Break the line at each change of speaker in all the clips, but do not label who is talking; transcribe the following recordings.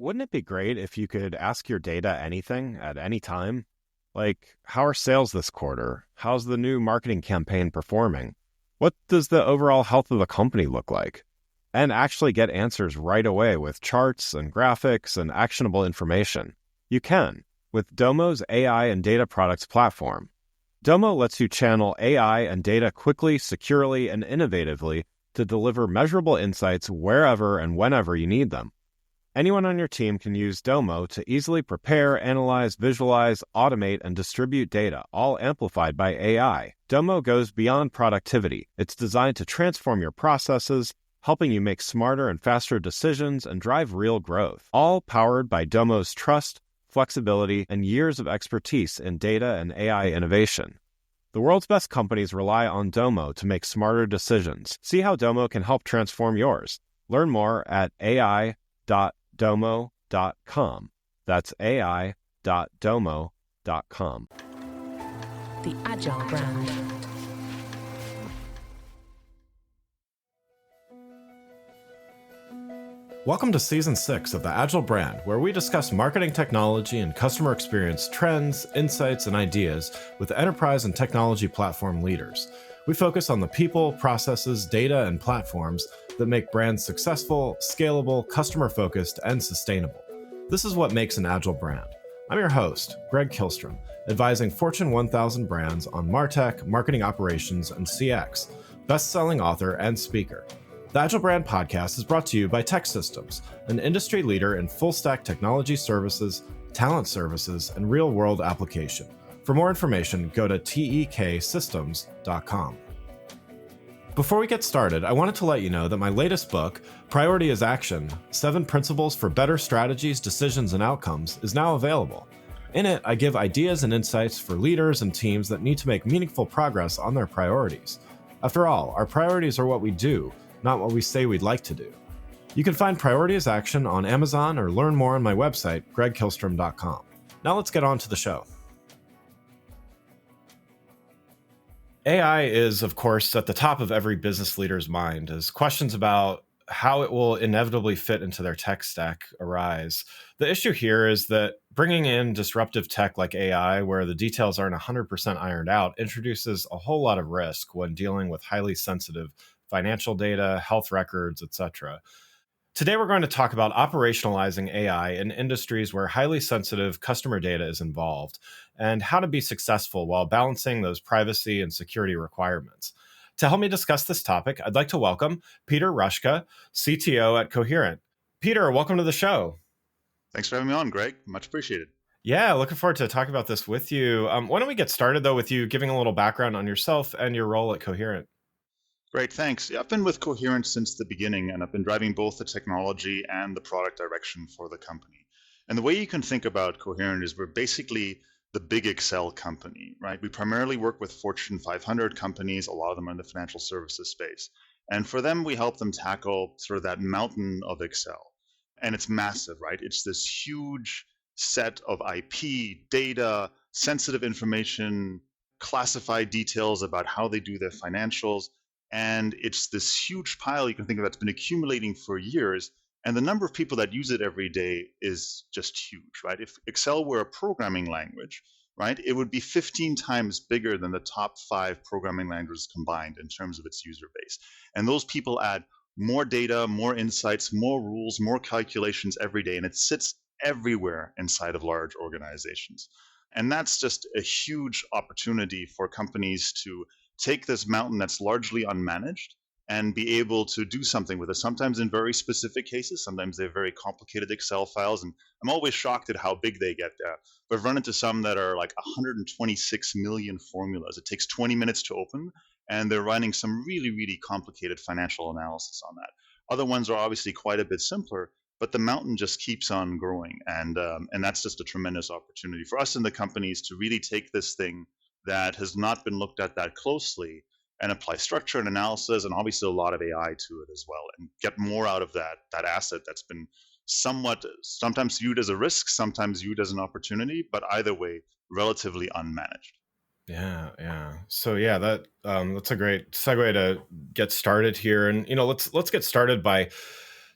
Wouldn't it be great if you could ask your data anything at any time? Like, how are sales this quarter? How's the new marketing campaign performing? What does the overall health of the company look like? And actually get answers right away with charts and graphics and actionable information. You can with Domo's AI and data products platform. Domo lets you channel AI and data quickly, securely, and innovatively to deliver measurable insights wherever and whenever you need them. Anyone on your team can use Domo to easily prepare, analyze, visualize, automate, and distribute data, all amplified by AI. Domo goes beyond productivity. It's designed to transform your processes, helping you make smarter and faster decisions and drive real growth. All powered by Domo's trust, flexibility, and years of expertise in data and AI innovation. The world's best companies rely on Domo to make smarter decisions. See how Domo can help transform yours. Learn more at ai.domo.com. That's ai.domo.com.
The Agile Brand.
Welcome to Season 6 of the Agile Brand, where we discuss marketing technology and customer experience trends, insights, and ideas with enterprise and technology platform leaders. We focus on the people, processes, data, and platforms that make brands successful, scalable, customer-focused, and sustainable. This is what makes an Agile brand. I'm your host, Greg Kihlstrom, advising Fortune 1000 brands on MarTech, marketing operations, and CX, best-selling author and speaker. The Agile Brand podcast is brought to you by TechSystems, an industry leader in full-stack technology services, talent services, and real-world application. For more information, go to teksystems.com. Before we get started, I wanted to let you know that my latest book, Priority is Action: 7 Principles for Better Strategies, Decisions, and Outcomes, is now available. In it, I give ideas and insights for leaders and teams that need to make meaningful progress on their priorities. After all, our priorities are what we do, not what we say we'd like to do. You can find Priority is Action on Amazon or learn more on my website, gregkihlstrom.com. Now let's get on to the show. AI is, of course, at the top of every business leader's mind as questions about how it will inevitably fit into their tech stack arise. The issue here is that bringing in disruptive tech like AI, where the details aren't 100% ironed out, introduces a whole lot of risk when dealing with highly sensitive financial data, health records, etc. Today, we're going to talk about operationalizing AI in industries where highly sensitive customer data is involved and how to be successful while balancing those privacy and security requirements. To help me discuss this topic, I'd like to welcome Peter Roschke, CTO at Coherent. Peter, welcome to the show.
Thanks for having me on, Greg. Much appreciated.
Yeah, looking forward to talking about this with you. Why don't we get started, though, with you giving a little background on yourself and your role at Coherent?
Great, thanks. Yeah, I've been with Coherent since the beginning, and I've been driving both the technology and the product direction for the company. And the way you can think about Coherent is we're basically the big Excel company, right? We primarily work with Fortune 500 companies. A lot of them are in the financial services space. And for them, we help them tackle sort of that mountain of Excel. And it's massive, right? It's this huge set of IP, data, sensitive information, classified details about how they do their financials. And it's this huge pile you can think of that's been accumulating for years. And the number of people that use it every day is just huge, right? If Excel were a programming language, right, it would be 15 times bigger than the top 5 programming languages combined in terms of its user base. And those people add more data, more insights, more rules, more calculations every day. And it sits everywhere inside of large organizations. And that's just a huge opportunity for companies to take this mountain that's largely unmanaged and be able to do something with it, sometimes in very specific cases. Sometimes they're very complicated Excel files, and I'm always shocked at how big they get. But I've run into some that are like 126 million formulas. It takes 20 minutes to open, and they're running some really, really complicated financial analysis on that. Other ones are obviously quite a bit simpler, but the mountain just keeps on growing, and that's just a tremendous opportunity for us in the companies to really take this thing that has not been looked at that closely and apply structure and analysis and obviously a lot of AI to it as well, and get more out of that asset that's been sometimes viewed as a risk, sometimes viewed as an opportunity, but either way, relatively unmanaged.
Yeah. So yeah, that's a great segue to get started here. And let's get started by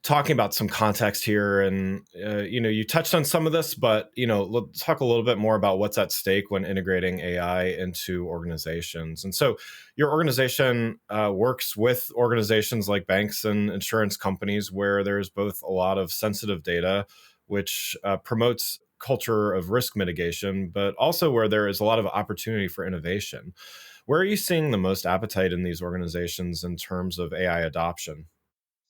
talking about some context here, and you touched on some of this, but let's talk a little bit more about what's at stake when integrating AI into organizations. And so, your organization works with organizations like banks and insurance companies, where there's both a lot of sensitive data, which promotes culture of risk mitigation, but also where there is a lot of opportunity for innovation. Where are you seeing the most appetite in these organizations in terms of AI adoption?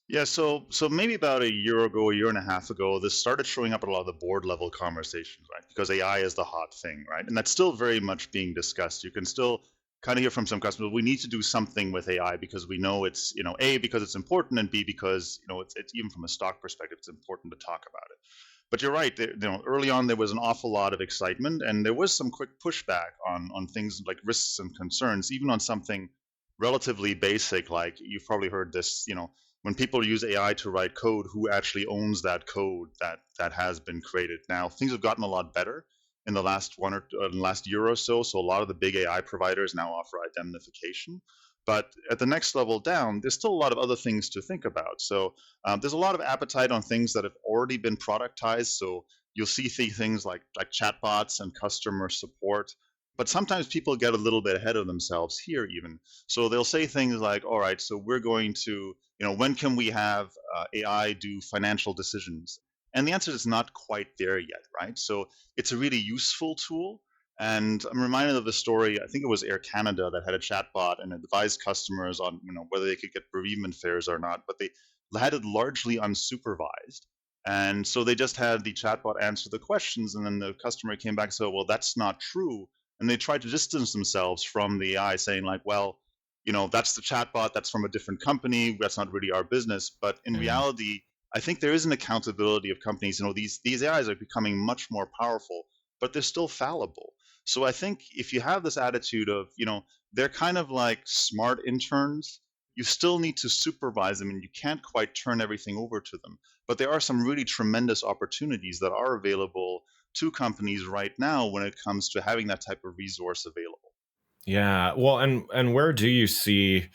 Yeah, so maybe about a year ago, a year and a half ago, this started showing up at a lot of the board level conversations, right? Because AI is the hot thing, right? And that's still very much being discussed. You can still kind of hear from some customers, we need to do something with AI because we know it's, A, because it's important, and B, because, it's even from a stock perspective, it's important to talk about it. But you're right. Early on there was an awful lot of excitement, and there was some quick pushback on things like risks and concerns, even on something relatively basic. Like you've probably heard this. When people use AI to write code, who actually owns that code that has been created? Now things have gotten a lot better in the last year or so. So a lot of the big AI providers now offer indemnification. But at the next level down, there's still a lot of other things to think about. So there's a lot of appetite on things that have already been productized. So you'll see things like chatbots and customer support. But sometimes people get a little bit ahead of themselves here, even. So they'll say things like, all right, so we're going to, when can we have AI do financial decisions? And the answer is not quite there yet, right? So it's a really useful tool. And I'm reminded of a story. I think it was Air Canada that had a chatbot and advised customers on whether they could get bereavement fares or not, but they had it largely unsupervised. And so they just had the chatbot answer the questions, and then the customer came back and said, "Well, that's not true." And they tried to distance themselves from the AI, saying like, "Well, that's the chatbot. That's from a different company. That's not really our business." But in
Mm.
reality, I think there is an accountability of companies. These AIs are becoming much more powerful, but they're still fallible. So I think if you have this attitude of, they're kind of like smart interns, you still need to supervise them and you can't quite turn everything over to them. But there are some really tremendous opportunities that are available to companies right now when it comes to having that type of resource available.
Yeah. Well, and where do you see,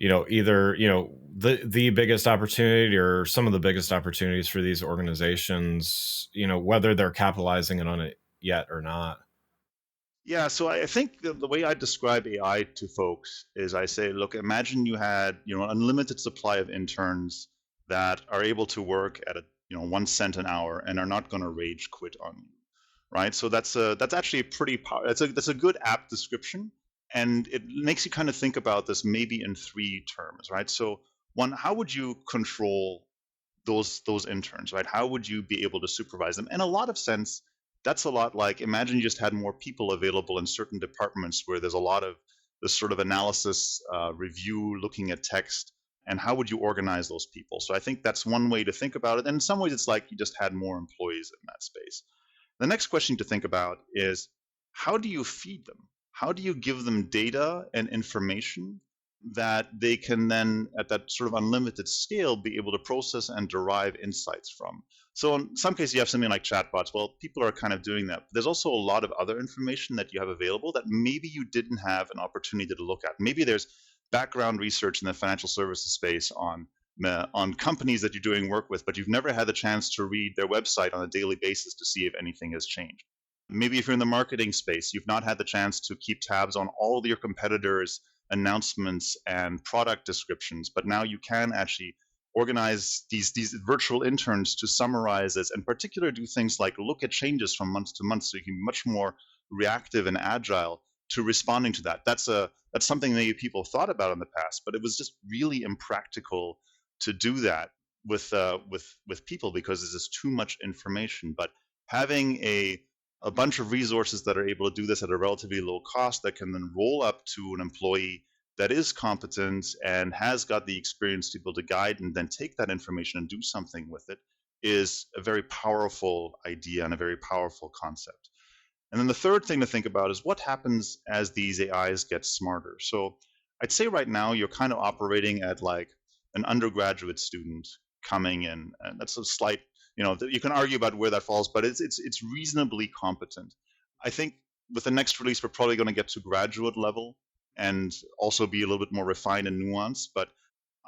either, the biggest opportunity or some of the biggest opportunities for these organizations, whether they're capitalizing it on it yet or not?
Yeah, so I think the way I describe AI to folks is I say, look, imagine you had, an unlimited supply of interns that are able to work at 1 cent an hour and are not going to rage quit on you, right? So that's actually a pretty that's a good app description, and it makes you kind of think about this maybe in three terms, right? So one, how would you control those interns, right? How would you be able to supervise them? In a lot of sense, that's a lot like, imagine you just had more people available in certain departments where there's a lot of this sort of analysis, review, looking at text, and how would you organize those people? So I think that's one way to think about it. And in some ways, it's like you just had more employees in that space. The next question to think about is, how do you feed them? How do you give them data and information that they can then, at that sort of unlimited scale, be able to process and derive insights from? So in some cases, you have something like chatbots. Well, people are kind of doing that. There's also a lot of other information that you have available that maybe you didn't have an opportunity to look at. Maybe there's background research in the financial services space on companies that you're doing work with, but you've never had the chance to read their website on a daily basis to see if anything has changed. Maybe if you're in the marketing space, you've not had the chance to keep tabs on all of your competitors' announcements and product descriptions, but now you can actually organize these virtual interns to summarize this, and in particular do things like look at changes from month to month, so you can be much more reactive and agile to responding to that. That's something maybe people thought about in the past, but it was just really impractical to do that with people because there's just too much information. But having a bunch of resources that are able to do this at a relatively low cost that can then roll up to an employee that is competent and has got the experience to be able to guide and then take that information and do something with it is a very powerful idea and a very powerful concept. And then the third thing to think about is what happens as these AIs get smarter. So I'd say right now you're kind of operating at like an undergraduate student coming in, and that's a slight, you can argue about where that falls, but it's reasonably competent. I think with the next release we're probably going to get to graduate level and also be a little bit more refined and nuanced. But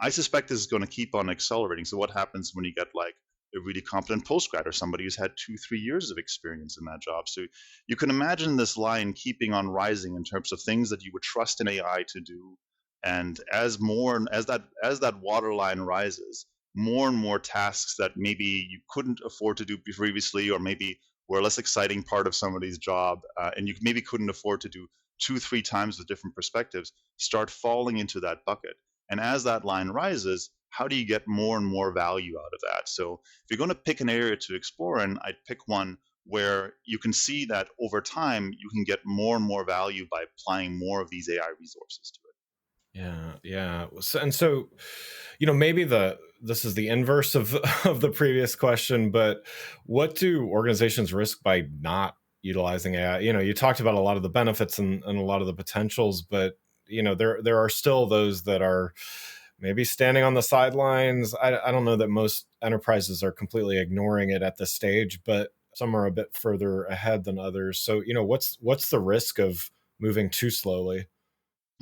I suspect this is going to keep on accelerating. So what happens when you get like a really competent postgrad or somebody who's had 2-3 years of experience in that job? So you can imagine this line keeping on rising in terms of things that you would trust an AI to do. And as that water line rises, more and more tasks that maybe you couldn't afford to do previously, or maybe were a less exciting part of somebody's job, and you maybe couldn't afford to do 2-3 times with different perspectives, start falling into that bucket. And as that line rises, how do you get more and more value out of that? So if you're going to pick an area to explore in, I'd pick one where you can see that over time you can get more and more value by applying more of these AI resources to it.
Yeah. So, maybe this is the inverse of of the previous question, but what do organizations risk by not utilizing AI? You talked about a lot of the benefits and a lot of the potentials, but there are still those that are maybe standing on the sidelines. I don't know that most enterprises are completely ignoring it at this stage, but some are a bit further ahead than others. So, what's the risk of moving too slowly?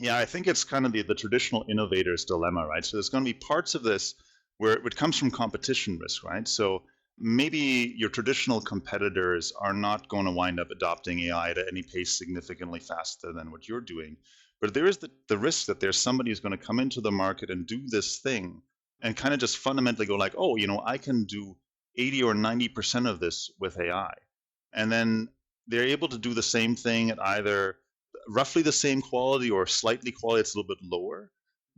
Yeah, I think it's kind of the traditional innovator's dilemma, right? So there's going to be parts of this where it comes from competition risk, right? So maybe your traditional competitors are not going to wind up adopting AI at any pace significantly faster than what you're doing. But there is the risk that there's somebody who's going to come into the market and do this thing and kind of just fundamentally go like, oh, I can do 80 or 90% of this with AI. And then they're able to do the same thing at either roughly the same quality or slightly quality, it's a little bit lower,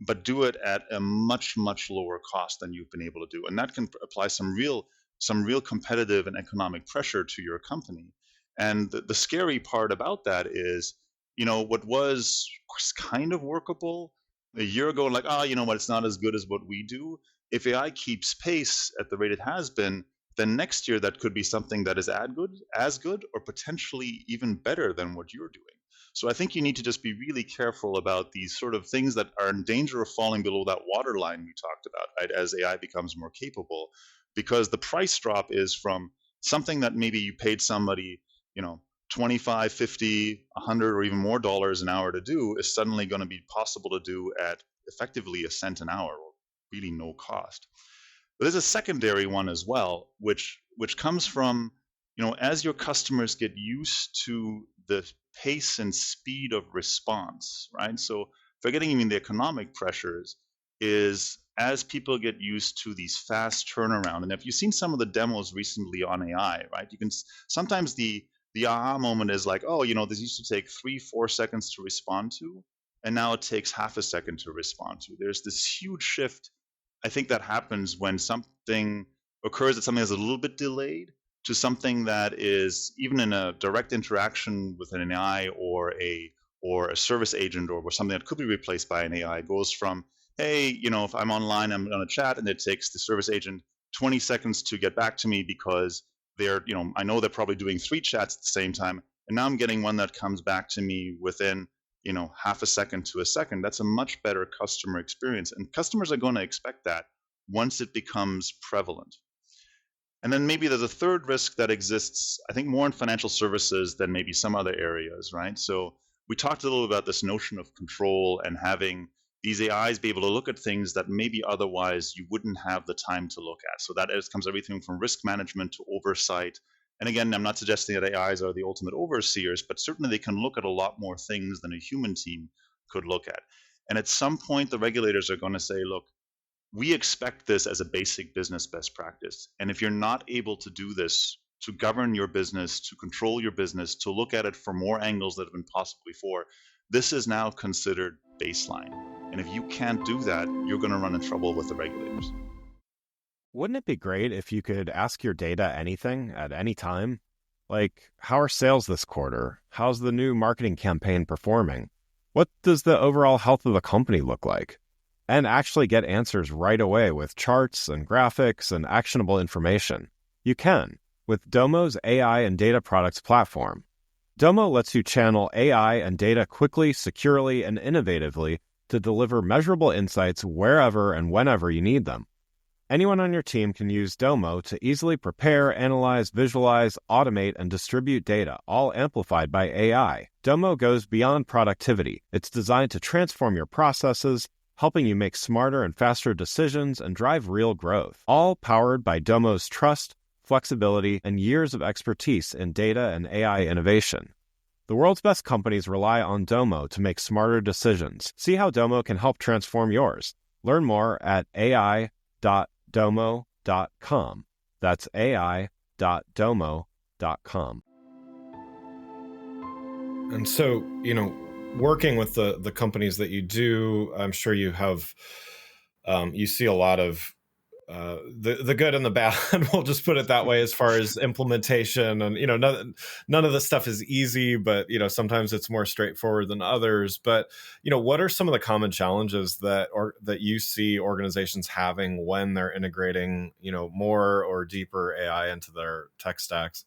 but do it at a much, much lower cost than you've been able to do. And that can apply some real competitive and economic pressure to your company. And the scary part about that is, what was kind of workable a year ago, like, what, it's not as good as what we do. If AI keeps pace at the rate it has been, then next year that could be something that is as good, or potentially even better than what you're doing. So I think you need to just be really careful about these sort of things that are in danger of falling below that waterline we talked about, right, as AI becomes more capable, because the price drop is from something that maybe you paid somebody, 25, 50, 100, or even more dollars an hour to do, is suddenly going to be possible to do at effectively a cent an hour, or really no cost. But there's a secondary one as well, which comes from, as your customers get used to the pace and speed of response, right? So forgetting even the economic pressures, is as people get used to these fast turnaround. And if you've seen some of the demos recently on AI, right, you can sometimes the aha moment is like, oh, this used to take 3-4 seconds to respond to, and now it takes half a second to respond to. There's this huge shift, I think, that happens when something occurs that something is a little bit delayed, to something that is, even in a direct interaction with an AI or a service agent, or something that could be replaced by an AI, goes from, hey, if I'm online, I'm on a chat, and it takes the service agent 20 seconds to get back to me because they're, I know they're probably doing 3 chats at the same time, and now I'm getting one that comes back to me within, half a second to a second. That's a much better customer experience, and customers are going to expect that once it becomes prevalent. And then maybe there's a third risk that exists, I think, more in financial services than maybe some other areas, right? So we talked a little about this notion of control and having these AIs be able to look at things that maybe otherwise you wouldn't have the time to look at. So that comes everything from risk management to oversight. And again, I'm not suggesting that AIs are the ultimate overseers, but certainly they can look at a lot more things than a human team could look at. And at some point, the regulators are going to say, look, we expect this as a basic business best practice. And if you're not able to do this, to govern your business, to control your business, to look at it from more angles that have been possible before, this is now considered baseline. And if you can't do that, you're going to run in trouble with the regulators.
Wouldn't it be great if you could ask your data anything at any time? Like, how are sales this quarter? How's the new marketing campaign performing? What does the overall health of the company look like? And actually get answers right away with charts and graphics and actionable information. You can with Domo's AI and data products platform. Domo lets you channel AI and data quickly, securely, and innovatively to deliver measurable insights wherever and whenever you need them. Anyone on your team can use Domo to easily prepare, analyze, visualize, automate, and distribute data, all amplified by AI. Domo goes beyond productivity. It's designed to transform your processes, helping you make smarter and faster decisions and drive real growth. All powered by Domo's trust, flexibility, and years of expertise in data and AI innovation. The world's best companies rely on Domo to make smarter decisions. See how Domo can help transform yours. Learn more at ai.domo.com. That's ai.domo.com.
And so, working with the companies that you do, I'm sure you have, you see a lot of the good and the bad. We'll just put it that way, as far as implementation, and none of this stuff is easy, but sometimes it's more straightforward than others. But what are some of the common challenges that you see organizations having when they're integrating more or deeper AI into their tech stacks?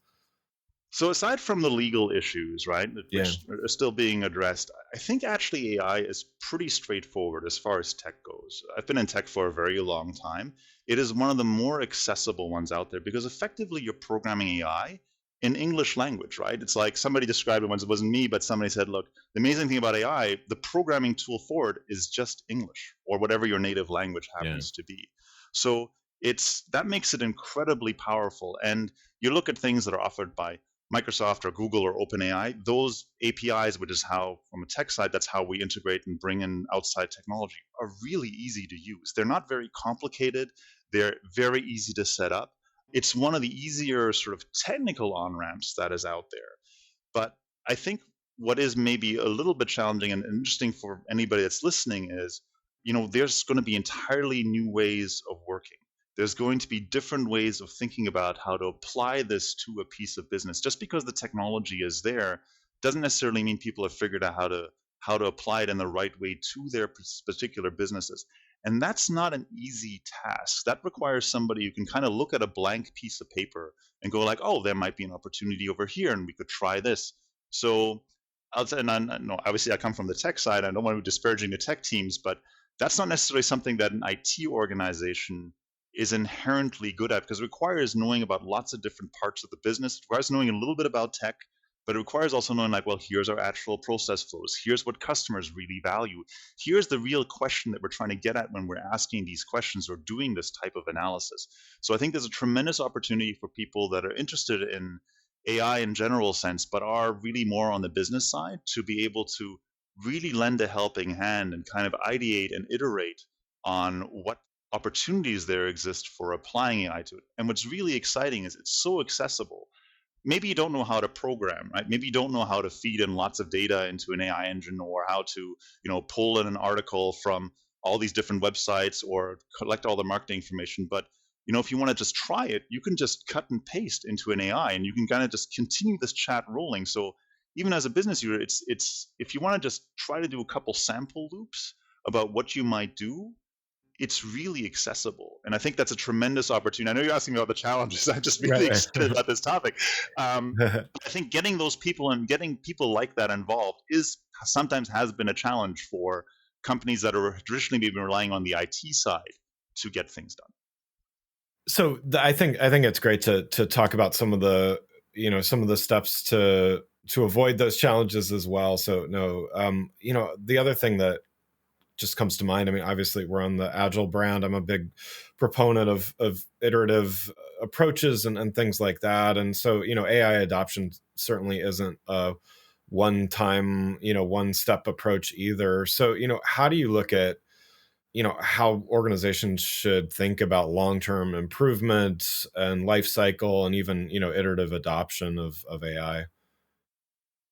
So aside from the legal issues, right,
Yeah.
which are still being addressed, I think actually AI is pretty straightforward as far as tech goes. I've been in tech for a very long time. It is one of the more accessible ones out there because effectively you're programming AI in English language, right? It's like somebody described it once, it wasn't me, but somebody said, look, the amazing thing about AI, the programming tool for it is just English or whatever your native language happens to be. So that makes it incredibly powerful. And you look at things that are offered by Microsoft or Google or OpenAI, those APIs, which is how, from a tech side, that's how we integrate and bring in outside technology, are really easy to use. They're not very complicated. They're very easy to set up. It's one of the easier sort of technical on-ramps that is out there. But I think what is maybe a little bit challenging and interesting for anybody that's listening is, there's going to be entirely new ways of working. There's going to be different ways of thinking about how to apply this to a piece of business. Just because the technology is there doesn't necessarily mean people have figured out how to apply it in the right way to their particular businesses. And that's not an easy task. That requires somebody who can kind of look at a blank piece of paper and go like, oh, there might be an opportunity over here and we could try this. So obviously I come from the tech side. I don't want to be disparaging the tech teams, but that's not necessarily something that an IT organization is inherently good at, because it requires knowing about lots of different parts of the business. It requires knowing a little bit about tech, but it requires also knowing like, well, here's our actual process flows. Here's what customers really value. Here's the real question that we're trying to get at when we're asking these questions or doing this type of analysis. So I think there's a tremendous opportunity for people that are interested in AI in general sense, but are really more on the business side, to be able to really lend a helping hand and kind of ideate and iterate on what opportunities there exist for applying AI to it. And what's really exciting is it's so accessible. Maybe you don't know how to program, right? Maybe you don't know how to feed in lots of data into an AI engine, or how to, pull in an article from all these different websites or collect all the marketing information. But, if you want to just try it, you can just cut and paste into an AI and you can kind of just continue this chat rolling. So even as a business user, it's if you want to just try to do a couple sample loops about what you might do, it's really accessible. And I think that's a tremendous opportunity. I know you're asking me about the challenges. I'm just really excited about this topic. I think getting those people and getting people like that involved sometimes has been a challenge for companies that are traditionally been relying on the IT side to get things done.
So I think it's great to talk about some of the steps to avoid those challenges as well. So the other thing that just comes to mind, I mean, obviously we're on the Agile brand. I'm a big proponent of iterative approaches and things like that. And so, AI adoption certainly isn't a one-time, one-step approach either. So, how do you look at, how organizations should think about long-term improvement and life cycle and even, iterative adoption of AI?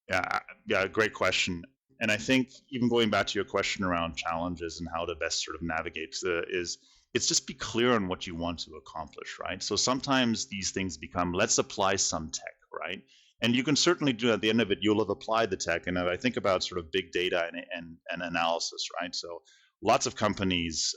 Yeah, great question. And I think even going back to your question around challenges and how to best sort of navigate it's just be clear on what you want to accomplish, right? So sometimes these things become, let's apply some tech, right? And you can certainly do, at the end of it, you'll have applied the tech. And I think about sort of big data and analysis, right? So lots of companies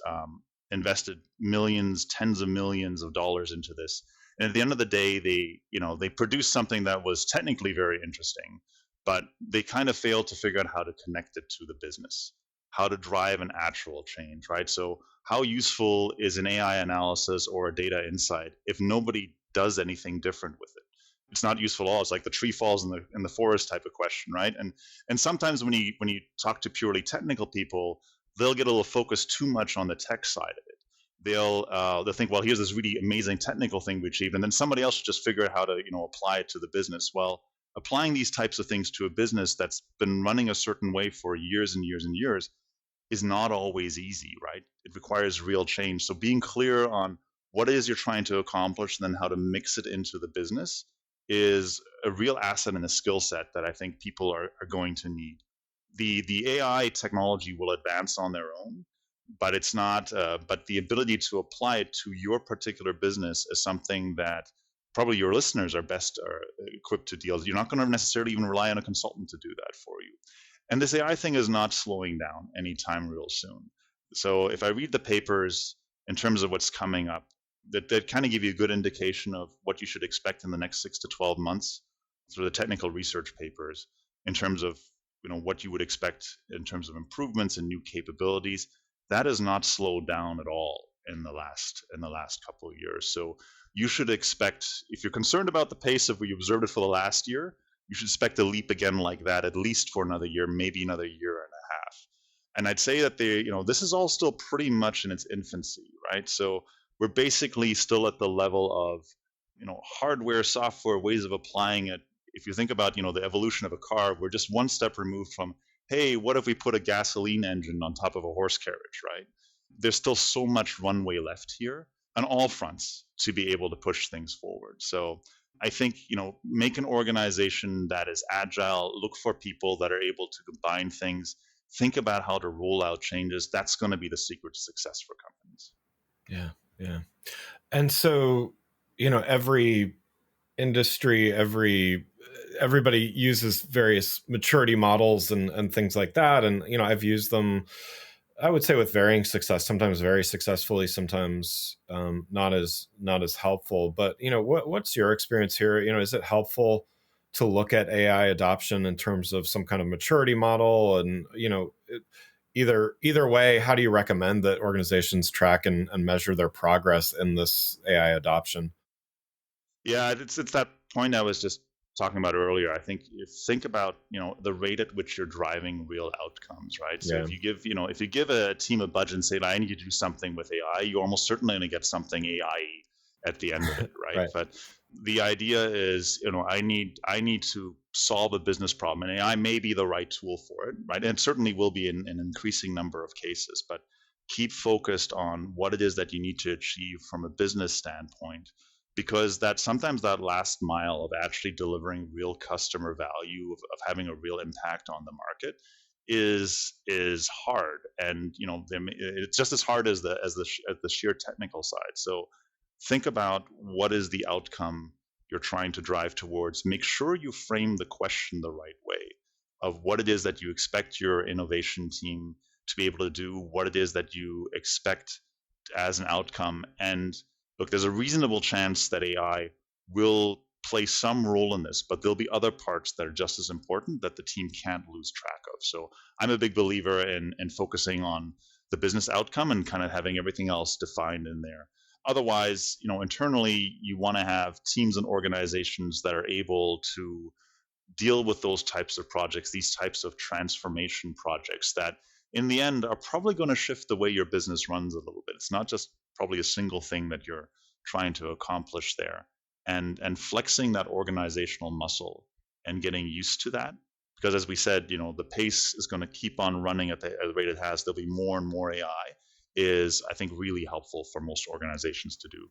invested millions, tens of millions of dollars into this. And at the end of the day, they produced something that was technically very interesting, but they kind of failed to figure out how to connect it to the business, how to drive an actual change, right? So how useful is an AI analysis or a data insight if nobody does anything different with it? It's not useful at all. It's like the tree falls in the forest type of question, right? And sometimes when you talk to purely technical people, they'll get a little focused too much on the tech side of it. They'll think, well, here's this really amazing technical thing we achieved, and then somebody else should just figure out how to apply it to the business. Well, applying these types of things to a business that's been running a certain way for years and years and years is not always easy, right? It requires real change. So being clear on what it is you're trying to accomplish and then how to mix it into the business is a real asset and a skill set that I think people are going to need. The AI technology will advance on their own, but it's not. But the ability to apply it to your particular business is something that probably your listeners are best equipped to deal with. You're not going to necessarily even rely on a consultant to do that for you. And this AI thing is not slowing down anytime real soon. So if I read the papers in terms of what's coming up, that kind of give you a good indication of what you should expect in the next 6 to 12 months through the technical research papers in terms of what you would expect in terms of improvements and new capabilities. That has not slowed down at all in the last couple of years. So you should expect, if you're concerned about the pace of where you observed it for the last year, you should expect a leap again like that at least for another year, maybe another year and a half. And I'd say that this is all still pretty much in its infancy, right? So we're basically still at the level of hardware, software, ways of applying it. If you think about the evolution of a car, we're just one step removed from, hey, what if we put a gasoline engine on top of a horse carriage, right? There's still so much runway left here on all fronts to be able to push things forward. So I think, make an organization that is agile, look for people that are able to combine things, think about how to roll out changes. That's going to be the secret to success for companies.
Yeah, yeah. And so, every industry, everybody uses various maturity models and things like that. And, I've used them, I would say, with varying success, sometimes very successfully, sometimes not as helpful. But, what's your experience here? Is it helpful to look at AI adoption in terms of some kind of maturity model? And, either way, how do you recommend that organizations track and measure their progress in this AI adoption?
Yeah, it's that point I was just talking about earlier. I think think about the rate at which you're driving real outcomes, right? So
Yeah.
if you give a team a budget and say, I need to do something with AI, you're almost certainly going to get something AI at the end of it, right?
Right.
But the idea is, I need to solve a business problem, and AI may be the right tool for it, right? And it certainly will be in an increasing number of cases, but keep focused on what it is that you need to achieve from a business standpoint, because sometimes that last mile of actually delivering real customer value, of having a real impact on the market is hard. And it's just as hard as the sheer technical side. So think about what is the outcome you're trying to drive towards. Make sure you frame the question the right way of what it is that you expect your innovation team to be able to do, what it is that you expect as an outcome. And look, there's a reasonable chance that AI will play some role in this, but there'll be other parts that are just as important that the team can't lose track of. So I'm a big believer in focusing on the business outcome and kind of having everything else defined in there. Otherwise, internally, you want to have teams and organizations that are able to deal with those types of projects, these types of transformation projects that in the end are probably going to shift the way your business runs a little bit. It's not just probably a single thing that you're trying to accomplish there, and flexing that organizational muscle and getting used to that. Because as we said, the pace is going to keep on running at the rate it has. There'll be more and more AI is, I think, really helpful for most organizations to do.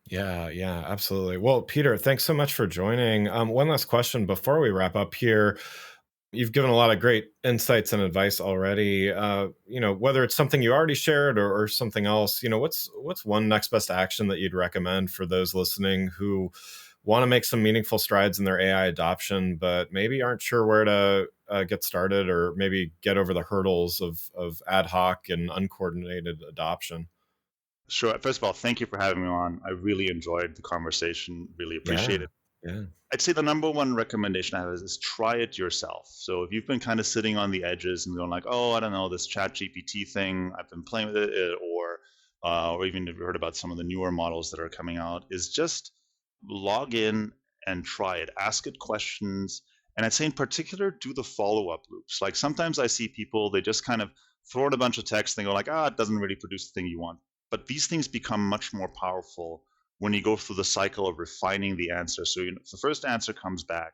Yeah, absolutely. Well, Peter, thanks so much for joining. One last question before we wrap up here. You've given a lot of great insights and advice already. Whether it's something you already shared or something else, what's one next best action that you'd recommend for those listening who want to make some meaningful strides in their AI adoption, but maybe aren't sure where to get started, or maybe get over the hurdles of ad hoc and uncoordinated adoption?
Sure. First of all, thank you for having me on. I really enjoyed the conversation. Really appreciate it.
Yeah.
I'd say the number one recommendation I have is try it yourself. So if you've been kind of sitting on the edges and going like, oh, I don't know, this Chat GPT thing, I've been playing with it, or even if you heard about some of the newer models that are coming out, is just log in and try it. Ask it questions. And I'd say in particular, do the follow-up loops. Like sometimes I see people, they just kind of throw in a bunch of text and go like, it doesn't really produce the thing you want. But these things become much more powerful when you go through the cycle of refining the answer. So if the first answer comes back,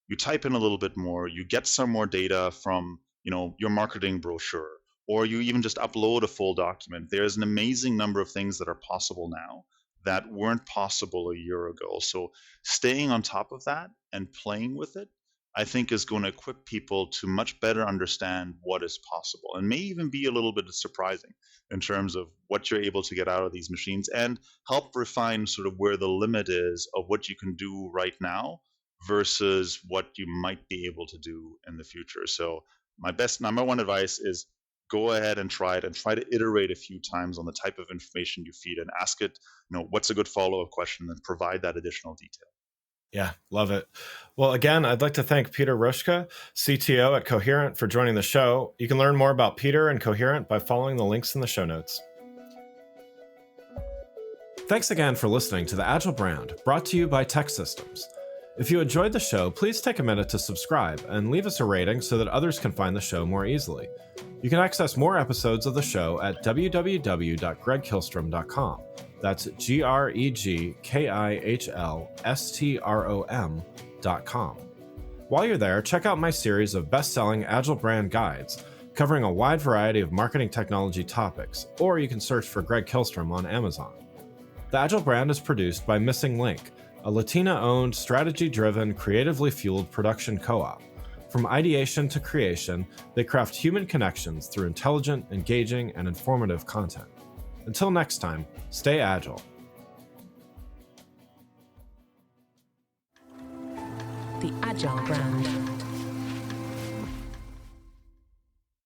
you type in a little bit more, you get some more data from your marketing brochure, or you even just upload a full document. There's an amazing number of things that are possible now that weren't possible a year ago. So staying on top of that and playing with it, I think, is going to equip people to much better understand what is possible, and may even be a little bit surprising in terms of what you're able to get out of these machines, and help refine sort of where the limit is of what you can do right now versus what you might be able to do in the future. So my best number one advice is go ahead and try it, and try to iterate a few times on the type of information you feed, and ask it, what's a good follow-up question, and provide that additional detail.
Yeah, love it. Well, again, I'd like to thank Peter Roschke, CTO at Coherent, for joining the show. You can learn more about Peter and Coherent by following the links in the show notes. Thanks again for listening to the Agile Brand, brought to you by Tech Systems. If you enjoyed the show, please take a minute to subscribe and leave us a rating so that others can find the show more easily. You can access more episodes of the show at www.gregkihlstrom.com. That's GregKihlstrom.com. While you're there, check out my series of best-selling Agile Brand guides, covering a wide variety of marketing technology topics, or you can search for Greg Kihlstrom on Amazon. The Agile Brand is produced by Missing Link, a Latina-owned, strategy-driven, creatively fueled production co-op. From ideation to creation, they craft human connections through intelligent, engaging, and informative content. Until next time, stay agile.
The Agile Brand.